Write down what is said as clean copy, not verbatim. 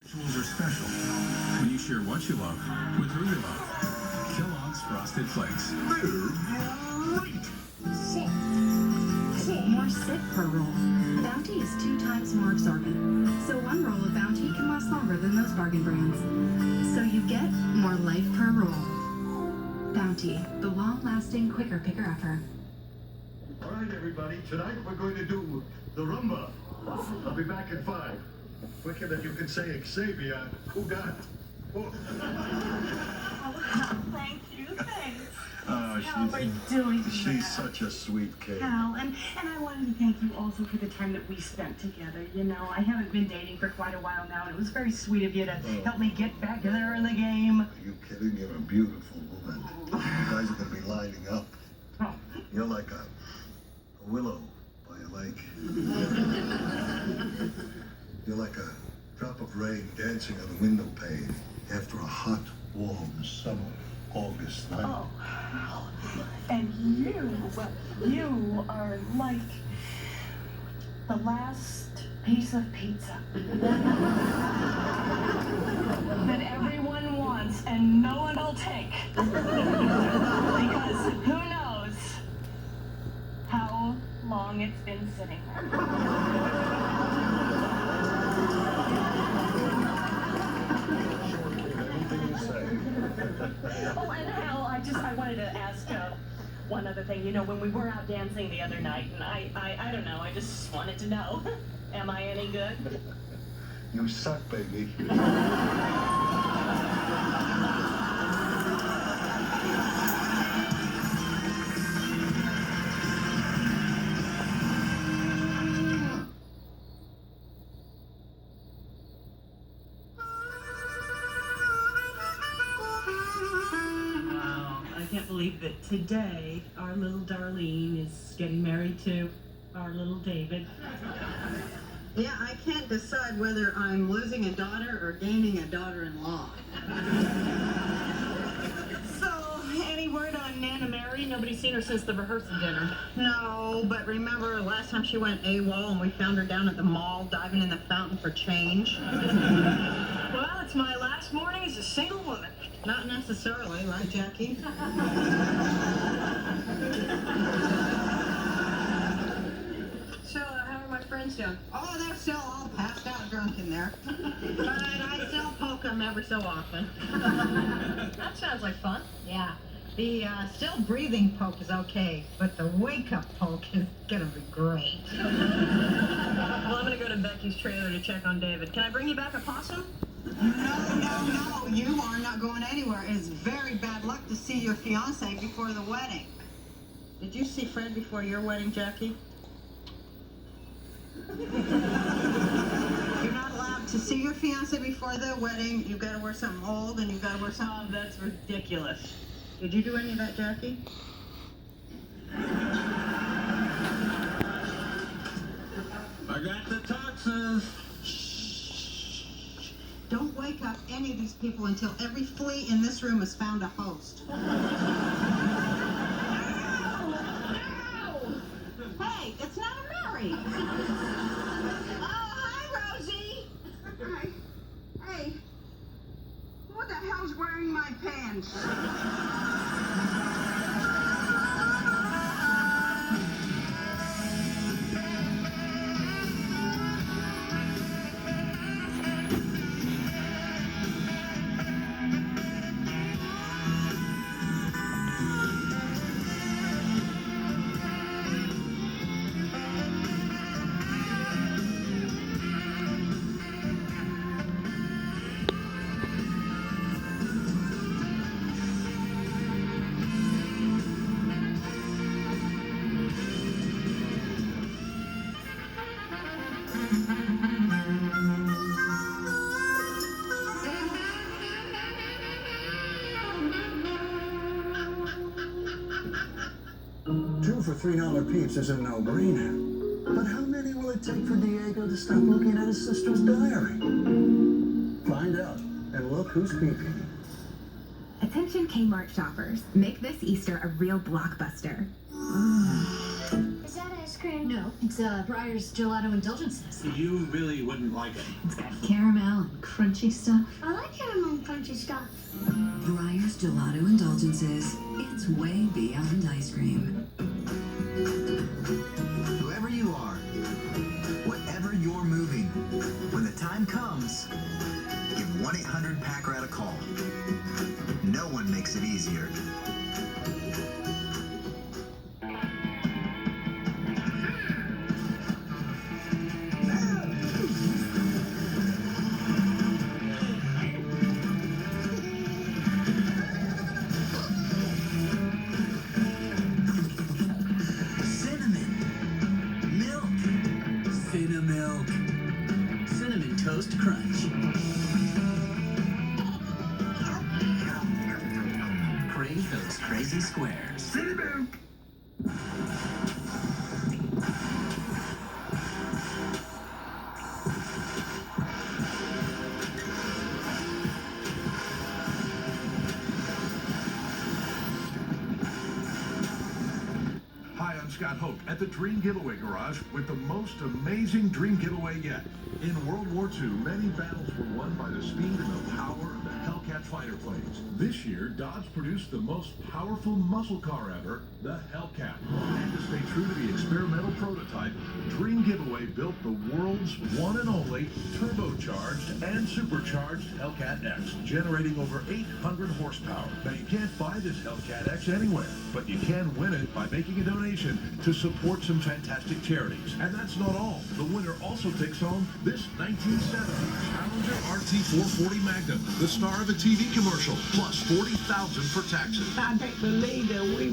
Rituals are special when you share what you love with who you love. Kellogg's Frosted Flakes. They're great! Soft. More sit per roll. Bounty is 2 times more absorbent. So one roll of Bounty can last longer than most bargain brands. So you get more life per roll. Bounty, the long-lasting, quicker picker-upper. All right, everybody. Tonight we're going to do the rumba. I'll be back at 5. Quicker than you can say Xavier. Who got? Oh. Thank you, thanks. Oh, How are you doing? she's such a sweet kid. Hal, and I wanted to thank you also for the time that we spent together. You know, I haven't been dating for quite a while now, and it was very sweet of you to help me get back there in the game. Are you kidding? You're a beautiful woman. You guys are going to be lining up. Oh. You're like a willow by a lake. You're like a drop of rain dancing on a window pane after a hot, warm summer August night. Oh, and you are like the last piece of pizza that everyone wants and no one will take. Because who knows how long it's been sitting there. Oh, and Hal, I wanted to ask one other thing. You know, when we were out dancing the other night, and I don't know, I just wanted to know, am I any good? You suck, baby. I can't believe that today our little Darlene is getting married to our little David. Yeah, I can't decide whether I'm losing a daughter or gaining a daughter-in-law. So, any word on Nana Mary? Nobody's seen her since the rehearsal dinner. No, but remember last time she went AWOL and we found her down at the mall diving in the fountain for change? Well, it's my last morning as a single woman. Not necessarily, right, Jackie? So, how are my friends doing? Oh, they're still all passed out drunk in there. But I still poke them every so often. That sounds like fun. Yeah. The still breathing poke is okay, but the wake-up poke is gonna be great. Well, I'm gonna go to Becky's trailer to check on David. Can I bring you back a possum? No, you are not going anywhere. It's very bad luck to see your fiance before the wedding. Did you see Fred before your wedding, Jackie? You're not allowed to see your fiance before the wedding. You've got to wear something old and you've got to wear something... Oh, that's ridiculous. Did you do any of that, Jackie? I got the toxins. Don't wake up any of these people until every flea in this room has found a host. Hey, it's not a Mary. Oh, hi, Rosie. Hi. Hey, what the hell's wearing my pants? Two for $3 peeps is a no-brainer. But how many will it take for Diego to stop looking at his sister's diary? Find out, and look who's peeping. Attention Kmart shoppers. Make this Easter a real blockbuster. Is that ice cream? No, it's Breyer's Gelato Indulgences. You really wouldn't like it. It's got caramel and crunchy stuff. I like caramel and crunchy stuff. Breyer's Gelato Indulgences. It's way beyond ice cream. Whoever you are, whatever you're moving, when the time comes, give 1-800-PACK-RAT a call. No one makes it easier. Cinnamilk. Cinnamon Toast Crunch. Crave those crazy squares. Cinnamilk! Hi, I'm Scott Hope at the Dream Giveaway Garage with the most amazing dream giveaway yet. In World War II, many battles were won by the speed and the power of the Hellcat fighter planes. This year, Dodge produced the most powerful muscle car ever, the Hellcat. And to stay true to the experimental prototype, Dream Giveaway built the world's one and only turbocharged and supercharged Hellcat X, generating over 800 horsepower. Now, you can't buy this Hellcat X anywhere, but you can win it by making a donation to support some fantastic charities. And that's not all. The winner also takes home this 1970 Challenger RT440 Magnum, the star of a TV commercial, plus $40,000 for taxes. I can't believe that we